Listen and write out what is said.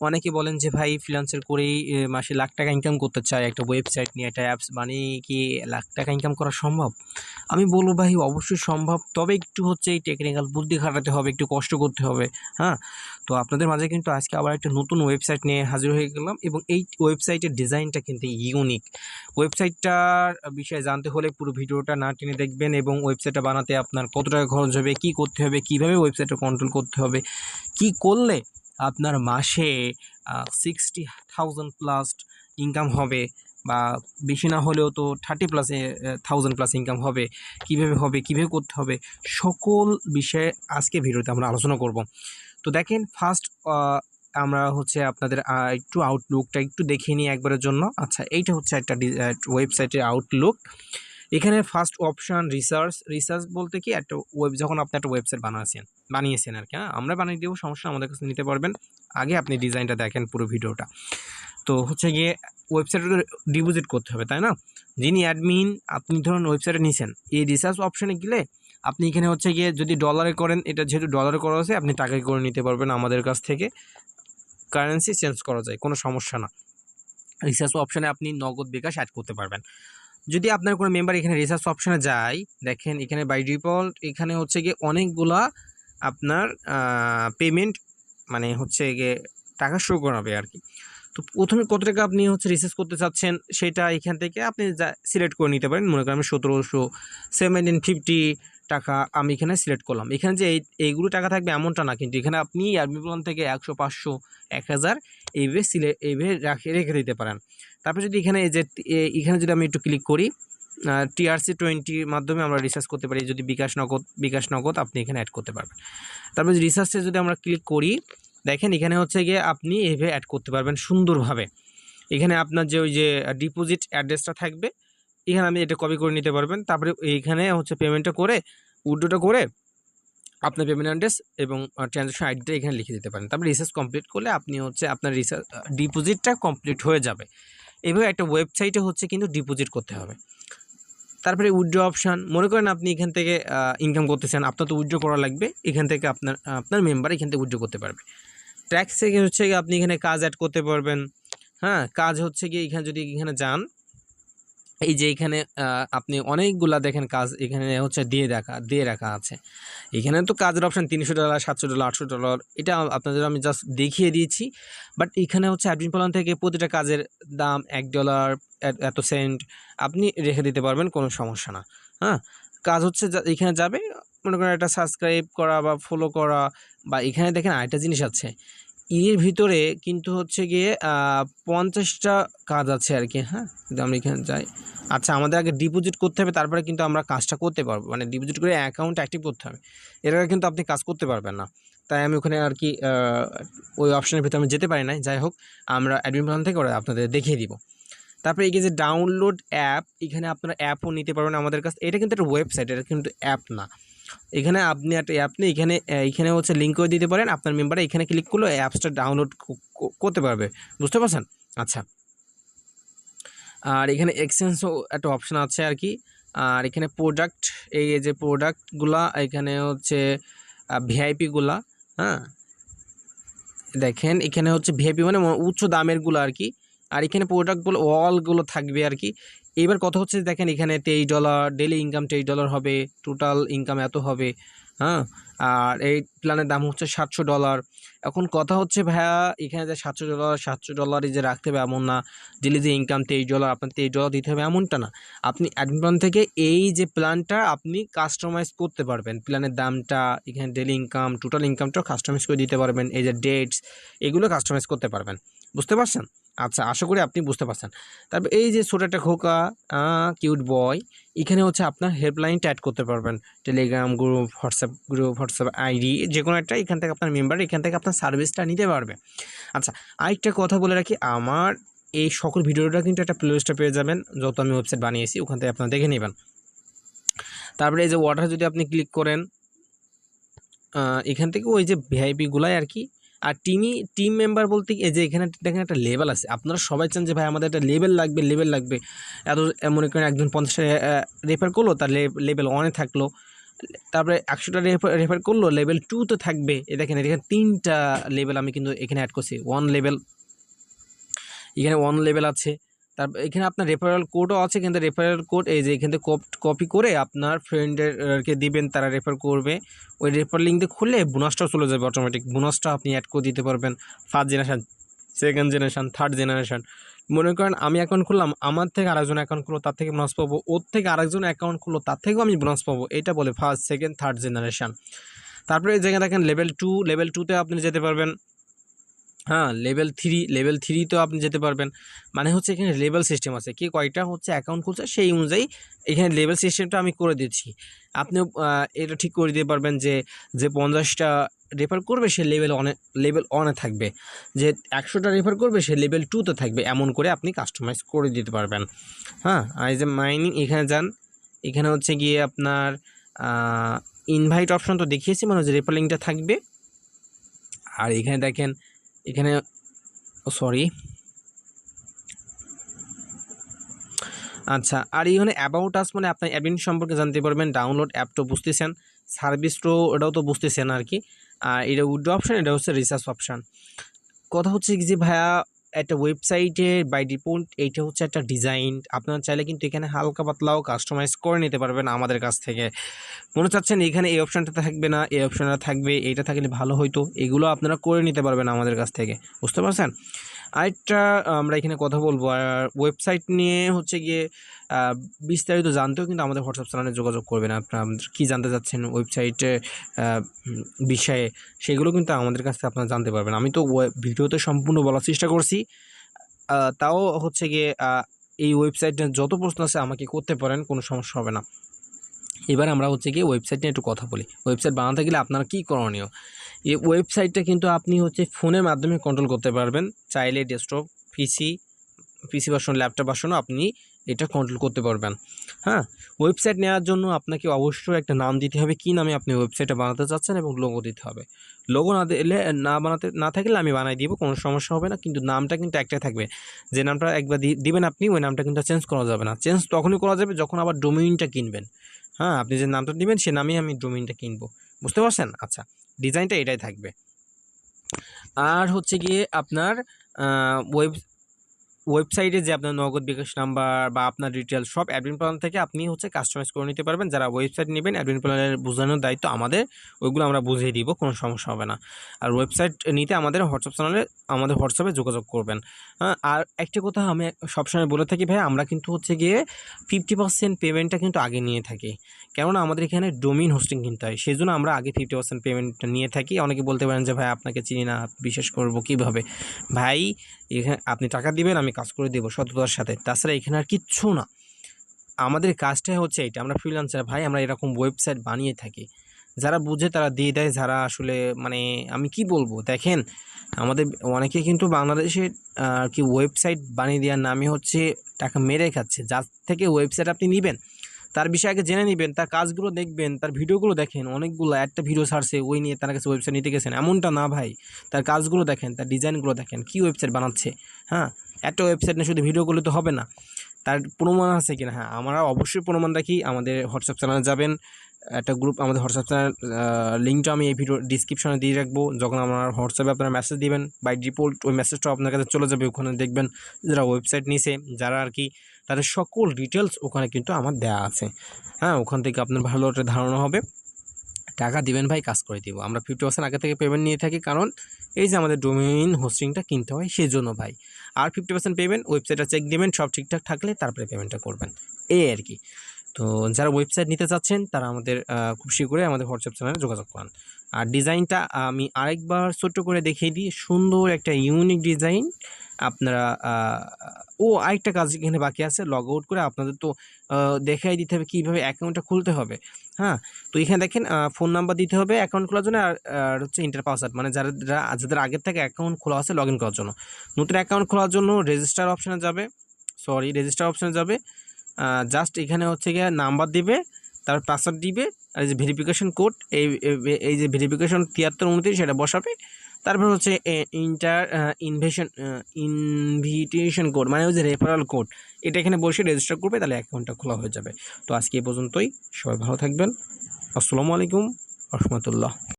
অনেকে বলেন যে ভাই ফ্রিল্যান্সার করেই মাসে লাখ টাকা ইনকাম করতে চায়, একটা ওয়েবসাইট নিয়ে একটা অ্যাপস বানিয়ে কি লাখ টাকা ইনকাম করা সম্ভব? আমি বলবো ভাই অবশ্যই সম্ভব, তবে একটু হচ্ছে এই টেকনিক্যাল বুদ্ধি খাটাতে হবে, একটু কষ্ট করতে হবে। হ্যাঁ, তো আপনাদের মাঝে কিন্তু আজকে আবার একটা নতুন ওয়েবসাইট নিয়ে হাজির হয়ে গেলাম, এবং এই ওয়েবসাইটের ডিজাইনটা কিন্তু ইউনিক। ওয়েবসাইটটার বিষয়ে জানতে হলে পুরো ভিডিওটা না টেনে দেখবেন, এবং ওয়েবসাইটটা বানাতে আপনার কত টাকা খরচ হবে, কি করতে হবে, কিভাবে ওয়েবসাইটটা কন্ট্রোল করতে হবে, কি করলে আপনার মাসে 60,000 প্লাস ইনকাম হবে, বা বেশি না হলেও তো 30 প্লাস 1000 প্লাস ইনকাম হবে, কিভাবে করতে হবে, সকল বিষয়ে আজকে ভিডিওতে আমরা আলোচনা করব। তো দেখেন ফার্স্ট আমরা হচ্ছে আপনাদের একটু আউটলুকটা একটু দেখিয়ে নিই একবারের জন্য। আচ্ছা, এইটা হচ্ছে একটা ওয়েবসাইটের আউটলুক। এখানে ফার্স্ট অপশান রিসার্চ বলতে কি, একটা যখন আপনি একটা ওয়েবসাইট বানিয়েছেন আর কি, হ্যাঁ আমরা বানিয়ে দেবো, সমস্যা আমাদের কাছে নিতে পারবেন। আগে আপনি ডিজাইনটা দেখেন পুরো ভিডিওটা। তো হচ্ছে গিয়ে ওয়েবসাইটে ডিপোজিট করতে হবে, তাই না? যিনি অ্যাডমিন, আপনি ধরুন ওয়েবসাইটে নিছেন, এই রিসার্চ অপশানে গেলে আপনি এখানে হচ্ছে গিয়ে যদি ডলারে করেন, এটা যেহেতু ডলারে করা আছে, আপনি টাকায় করে নিতে পারবেন আমাদের কাছ থেকে, কারেন্সি চেঞ্জ করা যায়, কোনো সমস্যা না। রিসার্চ অপশানে আপনি নগদ বিকাশ অ্যাড করতে পারবেন। যদি আপনার কোনো মেম্বার এখানে রিসার্চ অপশানে যায়, দেখেন এখানে বাই ডিফল্ট এখানে হচ্ছে গিয়ে অনেকগুলা আপনার পেমেন্ট মানে হচ্ছে গিয়ে টাকা শো করাবে আর কি। তো প্রথমে কত টাকা আপনি হচ্ছে রিসার্চ করতে চাচ্ছেন সেটা এখান থেকে আপনি সিলেক্ট করে নিতে পারেন। মনে করেন আমি 1750 টাকা আমি এখানে সিলেক্ট করলাম। এখানে যে এইগুলো টাকা থাকবে এমনটা না, কিন্তু এখানে আপনি আরবি প্ল্যান থেকে 100, 500, 1000 এইভাবে রেখে দিতে পারেন। তারপর যদি এখানে এই যে এখানে যদি আমি একটু ক্লিক করি, TRC20 মাধ্যমে আমরা রিসার্চ করতে পারি। যদি বিকাশ নগদ আপনি এখানে অ্যাড করতে পারবেন। তারপর রিসার্চে যদি আমরা ক্লিক করি, দেখেন এখানে হচ্ছে গিয়ে আপনি এইভাবে অ্যাড করতে পারবেন সুন্দরভাবে। এখানে আপনার যে ওই যে ডিপোজিট অ্যাড্রেসটা থাকবে, এখানে আপনি এটা কপি করে নিতে পারবেন। তারপরে এইখানে হচ্ছে পেমেন্টটা করে উইথড্রটা করে আপনার পেমেন্ট অ্যাড্রেস এবং ট্রানজ্যাকশন আইডিটা এখানে লিখে দিতে পারেন। তারপরে রিসার্চ কমপ্লিট করলে আপনি হচ্ছে আপনার ডিপোজিটটা কমপ্লিট হয়ে যাবে। এইভাবে একটা ওয়েবসাইটে হচ্ছে কিন্তু ডিপোজিট করতে হবে। তারপরে উইথড্র অপশান, মনে করেন আপনি এখান থেকে ইনকাম করতেছেন, আপনার তো উইথড্র করা লাগবে, এখান থেকে আপনার মেম্বার এখান থেকে উইথড্র করতে পারবে। ট্যাক্স থেকে হচ্ছে গিয়ে আপনি এখানে কাজ অ্যাড করতে পারবেন। হ্যাঁ, কাজ হচ্ছে গিয়ে এখানে যদি এখানে যান, এই যে এখানে আপনি অনেকগুলা দেখেন কাজ এখানে হচ্ছে দিয়ে রাখা আছে। এখানে তো কাজের অপশান $300, $700, $800, এটা আপনাদের আমি জাস্ট দেখিয়ে দিয়েছি। বাট এখানে হচ্ছে অ্যাডমিন প্ল্যান থেকে প্রতিটা কাজের দাম $1, এত সেন্ট আপনি রেখে দিতে পারবেন, কোনো সমস্যা না। হ্যাঁ, কাজ হচ্ছে এখানে যাবে, মনে করেন একটা সাবস্ক্রাইব করা বা ফলো করা, বা এখানে দেখেন আরেকটা জিনিস আছে, এর ভিতরে কিন্তু হচ্ছে গিয়ে 50টা কাজ আছে আর কি। হ্যাঁ, যদি আমরা এখানে যাই, আচ্ছা আমাদের আগে ডিপোজিট করতে হবে, তারপরে কিন্তু আমরা কাজটা করতে পারবো, মানে ডিপোজিট করে অ্যাকাউন্ট অ্যাক্টিভ করতে হবে, এর আগে কিন্তু আপনি কাজ করতে পারবেন না। তাই আমি ওখানে আর কি ওই অপশনের ভিতরে আমি যেতে পারি না। যাই হোক, আমরা অ্যাডমিন প্ল্যান থেকে ওরা আপনাদের দেখিয়ে দিব। তারপরে এই যে ডাউনলোড অ্যাপ, এখানে আপনারা অ্যাপও নিতে পারবেন আমাদের কাছে। এটা কিন্তু একটা ওয়েবসাইট, এটা কিন্তু অ্যাপ না। এখানে আপনি একটা অ্যাপ নিয়ে এখানে হচ্ছে লিঙ্ক করে দিতে পারেন, আপনার মেম্বারে এখানে ক্লিক করলে অ্যাপসটা ডাউনলোড করতে পারবে। বুঝতে পারছেন? আচ্ছা, আর এখানে এক্সচেঞ্জও একটা অপশান আছে আর কি। আর এখানে প্রোডাক্ট, এই যে প্রোডাক্টগুলা এখানে হচ্ছে ভিআইপিগুলা। হ্যাঁ, দেখেন এখানে হচ্ছে ভিআইপি মানে উচ্চ দামেরগুলো আর কি। আর এখানে প্রোডাক্টগুলো অলগুলো থাকবে আর কি। এবার কথা হচ্ছে দেখেন এখানে $23 ডেলি ইনকাম $23 হবে, টোটাল ইনকাম এত হবে। হ্যাঁ, আর এই প্ল্যানের দাম হচ্ছে $700। এখন কথা হচ্ছে ভাইয়া, এখানে যে $700 যে রাখতে হবে এমন না, ডেলি যে ইনকাম $23 আপনার $23 দিতে হবে এমনটা না। আপনি অ্যাডমিন প্ল্যান থেকে এই যে প্ল্যানটা আপনি কাস্টমাইজ করতে পারবেন, প্ল্যানের দামটা এখানে ডেলি ইনকাম টোটাল ইনকামটাও কাস্টমাইজ করে দিতে পারবেন, এই যে ডেটস এগুলো কাস্টমাইজ করতে পারবেন। বুঝতে পারছেন? আচ্ছা, আশা করি আপনি বুঝতে পারছেন। তারপর এই যে ছোটো একটা খোকা কিউট বয়, এখানে হচ্ছে আপনার হেল্পলাইনটা অ্যাড করতে পারবেন, টেলিগ্রাম গ্রুপ, হোয়াটসঅ্যাপ আইডি, যে কোনো একটা এখান থেকে আপনার মেম্বার এখান থেকে আপনার সার্ভিসটা নিতে পারবে। আচ্ছা, আরেকটা কথা বলে রাখি, আমার এই সকল ভিডিওটা কিন্তু একটা প্লেলিস্টে পেয়ে যাবেন, যত আমি ওয়েবসাইট বানিয়েছি ওখান থেকে আপনারা দেখে নেবেন। তারপরে এই যে ওয়াটার যদি আপনি ক্লিক করেন, এখান থেকে ওই যে ভিআইপিগুলাই আর কি। আর টিম মেম্বার বলতে এই যে এখানে দেখেন একটা লেভেল আছে, আপনারা সবাই চান যে ভাই আমাদের একটা লেভেল লাগবে। এত মনে করেন একজন 50 রেফার করলো, তার লেভেল 1-এ থাকলো, তারপরে 100টা রেফার করলো, লেভেল 2 তো থাকবে। দেখেন 3টা লেভেল আমি কিন্তু এখানে অ্যাড করছি। 1 লেভেল, এখানে 1 লেভেল আছে। তারপর এখানে আপনার রেফারেল কোডও আছে, কিন্তু রেফারেল কোড এই যে এখান থেকে কপি করে আপনার ফ্রেন্ডেরকে দিবেন, তারা রেফার করবে। ওই রেফার লিঙ্ক দিয়ে খুললে বোনাসটাও চলে যাবে অটোমেটিক। বোনাসটা আপনি অ্যাড করে দিতে পারবেন first generation, second generation, third generation. মনে করেন আমি অ্যাকাউন্ট খুললাম, আমার থেকে আরেকজন অ্যাকাউন্ট খুললো, তার থেকে বোনাস পাবো। ওর থেকে আরেকজন অ্যাকাউন্ট খুললো, তার থেকেও আমি বোনাস পাবো। এটা বলে ফার্স্ট, সেকেন্ড, থার্ড জেনারেশন। তারপরে এই জায়গায় দেখেন লেভেল 2, লেভেল 2তে আপনি যেতে পারবেন। হ্যাঁ, লেভেল 3 তো আপনি যেতে পারবেন। মানে হচ্ছে এখানে লেভেল সিস্টেম আছে, কি কয়টা হচ্ছে অ্যাকাউন্ট খুলছে সেই অনুযায়ী এখানে লেভেল সিস্টেমটা আমি করে দিচ্ছি। আপনিও এটা ঠিক করে দিতে পারবেন যে 50টা রেফার করবে সে লেভেল 1-এ থাকবে, যে 100টা রেফার করবে সে লেভেল 2-তে থাকবে। এমন করে আপনি কাস্টমাইজ করে দিতে পারবেন। হ্যাঁ, আর এই যে মাইনিং এখানে যান, এখানে হচ্ছে গিয়ে আপনার ইনভাইট অপশন তো দেখিয়েছি, মানে যে রেফার লিঙ্কটা থাকবে। আর এখানে দেখেন, এখানে সরি, আচ্ছা। আর এখানে অ্যাবাউট আস মানে আপনার অ্যাডমিন সম্পর্কে জানতে পারবেন। ডাউনলোড অ্যাপ তো বুঝতেছেন, সার্ভিস তো এটাও তো বুঝতেছেন আর কি। আর এটা উইড্রো অপশান, এটা হচ্ছে রিসার্চ অপশান। কথা হচ্ছে কি যে ভাইয়া, একটা ওয়েবসাইটে বাই ডিফল্ট এইটা হচ্ছে একটা ডিজাইন। আপনারা চাইলে কিন্তু এখানে হালকা পাতলাও কাস্টমাইজ করে নিতে পারবেন আমাদের কাছ থেকে। মনে চাচ্ছেন এখানে এই অপশানটা থাকবে না, এই অপশানটা থাকবে, এইটা থাকলে ভালো হইতো, এগুলো আপনারা করে নিতে পারবেন আমাদের কাছ থেকে। বুঝতে পারছেন? আরেকটা আমরা এখানে কথা বলবো, আর ওয়েবসাইট নিয়ে হচ্ছে গিয়ে বিস্তারিত জানতেও কিন্তু আমাদের হোয়াটসঅ্যাপ চ্যানেলে যোগাযোগ করবেন। আপনারা কী জানতে চাচ্ছেন ওয়েবসাইটে বিষয়ে, সেগুলো কিন্তু আমাদের কাছ থেকে আপনারা জানতে পারবেন। আমি তো ভিডিওতে সম্পূর্ণ বলার চেষ্টা করছি, তাও হচ্ছে গিয়ে এই ওয়েবসাইটে যত প্রশ্ন আছে আমাকে করতে পারেন, কোনো সমস্যা হবে না। এবার আমরা হচ্ছে গিয়ে ওয়েবসাইট নিয়ে একটু কথা বলি। ওয়েবসাইট বানাতে গেলে আপনার কী করণীয়? এই ওয়েবসাইটটা কিন্তু আপনি হচ্ছে ফোনের মাধ্যমে কন্ট্রোল করতে পারবেন। চাইলে ডেস্কটপ, পিসি ভার্সন, ল্যাপটপ ভার্সনও আপনি এটা কন্ট্রোল করতে পারবেন। হ্যাঁ, ওয়েবসাইট নেওয়ার জন্য আপনাকে অবশ্যই একটা নাম দিতে হবে, কী নামে আপনি ওয়েবসাইটটা বানাতে চাচ্ছেন, এবং লোগো দিতে হবে। লোগো না দিলে, না থাকলে আমি বানাই দিব, কোনো সমস্যা হবে না। কিন্তু নামটা কিন্তু একটাই থাকবে। যে নামটা একবার দিবেন আপনি, ওই নামটা কিন্তু চেঞ্জ করা যাবে না। চেঞ্জ তখনই করা যাবে যখন আবার ডোমেইনটা কিনবেন। হ্যাঁ, আপনি যে নামটা দিবেন সে নামেই আমি ডোমেইনটা কিনবো। বুঝতে পারছেন? আচ্ছা, ডিজাইনটা এটাই থাকবে। আর হচ্ছে গিয়ে আপনার ওয়েবসাইটে যে আপনার নগদ, বিকাশ নাম্বার বা আপনার ডিটেলস সব অ্যাডমিন প্ল্যান থেকে আপনি হচ্ছে কাস্টমাইজ করে নিতে পারবেন। যারা ওয়েবসাইট নেবেন, অ্যাডমিন প্ল্যানের বোঝানোর দায়িত্ব আমাদের, ওইগুলো আমরা বুঝিয়ে দিব, কোনো সমস্যা হবে না। আর ওয়েবসাইট নিতে আমাদের হোয়াটসঅ্যাপে যোগাযোগ করবেন। আর একটা কথা আমি সবসময় বলে থাকি ভাই, আমরা কিন্তু হচ্ছে গিয়ে 50% পেমেন্টটা কিন্তু আগে নিয়ে থাকি। কেননা আমাদের এখানে ডোমেইন হোস্টিং কিনতে হয়, সেই জন্য আমরা আগে 50% পেমেন্টটা নিয়ে থাকি। অনেকে বলতে পারেন যে ভাই আপনাকে চিনি না, বিশ্বাস করবো কীভাবে? ভাই, এখানে আপনি টাকা দিবেন, আমি কাজ করে দেবো সততার সাথে। তাছাড়া এখানে আর কিচ্ছু না। আমাদের কাজটাই হচ্ছে এইটা। আমরা ফ্রিল্যান্সার ভাই, আমরা এরকম ওয়েবসাইট বানিয়ে থাকি। যারা বুঝে তারা দিয়ে দেয়, যারা আসলে মানে আমি কি বলবো, দেখেন আমাদের অনেকে কিন্তু বাংলাদেশে কি ওয়েবসাইট বানিয়ে দেওয়ার নামে হচ্ছে টাকা মেরে খাচ্ছে। যার থেকে ওয়েবসাইট আপনি নেবেন তার বিষয়ে আগে জেনে নেবেন, তার কাজগুলো দেখবেন, তার ভিডিওগুলো দেখেন। অনেকগুলো একটা ভিডিও ছাড়ছে, ওই নিয়ে তার কাছে ওয়েবসাইট নিতে গেছেন, এমনটা না ভাই। তার কাজগুলো দেখেন, তার ডিজাইনগুলো দেখেন, কী ওয়েবসাইট বানাচ্ছে। হ্যাঁ, একটা ওয়েবসাইট না শুধু ভিডিওগুলো তো হবে না, তার প্রমাণ আছে কিনা। হ্যাঁ, আমরা অবশ্যই প্রমাণ রাখি। আমাদের হোয়াটসঅ্যাপ চ্যানেলে যাবেন, একটা গ্রুপ, আমাদের হোয়াটসঅ্যাপ চ্যানেল লিঙ্কটা আমি এই ভিডিও ডিসক্রিপশনে দিয়ে রাখবো। যখন আমার হোয়াটসঅ্যাপে আপনারা মেসেজ দিবেন, বাই ডিফল্ট ওই মেসেজটাও আপনার কাছে চলে যাবে। ওখানে দেখবেন যারা ওয়েবসাইট নিছে, যারা আর কি, তাদের সকল ডিটেলস ওখানে কিন্তু আমার দেওয়া আছে। হ্যাঁ, ওখান থেকে আপনার ভালো একটা ধারণা হবে। টাকা দিবেন ভাই, কাজ করে দিব। আমরা 50% আগে থেকে পেমেন্ট নিয়ে থাকি, কারণ এই যে আমাদের ডোমেইন হোস্টিংটা কিনতে হয় সেই জন্য ভাই। আর 50% পেমেন্ট, ওয়েবসাইটটা চেক দিবেন, সব ঠিকঠাক থাকলে তারপরে পেমেন্টটা করবেন, এই আর কি। তো যারা ওয়েবসাইট নিতে চাচ্ছেন তারা আমাদের খুব শীঘ্রই আমাদের হোয়াটসঅ্যাপ চ্যানেলে যোগাযোগ করেন। আর ডিজাইনটা আমি আরেকবার ছোট্ট করে দেখিয়ে দিই, সুন্দর একটা ইউনিক ডিজাইন। আপনারা আরেকটা কাজ এখানে বাকি আছে, লগ আউট করে আপনাদের তো দেখাই দিতে হবে কীভাবে অ্যাকাউন্টটা খুলতে হবে। হ্যাঁ, তো এখানে দেখেন ফোন নাম্বার দিতে হবে অ্যাকাউন্ট খোলার জন্য, আর হচ্ছে ইন্টার পাসওয়ার্ড, মানে যাদের আগের থেকে অ্যাকাউন্ট খোলা আছে লগ ইন করার জন্য। নতুন অ্যাকাউন্ট খোলার জন্য রেজিস্টার অপশানে যাবে, জাস্ট এখানে হচ্ছে গিয়ে নাম্বার দিবে, তারপর পাসওয়ার্ড দিবে, আর এই যে ভেরিফিকেশন কোড, এই যে ভেরিফিকেশন 7329 সেটা বসাবে। তারপর হচ্ছে ইনভিটেশন কোড, মানে ওই যে রেফারাল কোড, এটা এখানে বসে রেজিস্টার করবে, তাহলে অ্যাকাউন্টটা খোলা হয়ে যাবে। তো আজকে এই পর্যন্তই, সবাই ভালো থাকবেন। আসসালামু আলাইকুম রহমতুল্লাহ।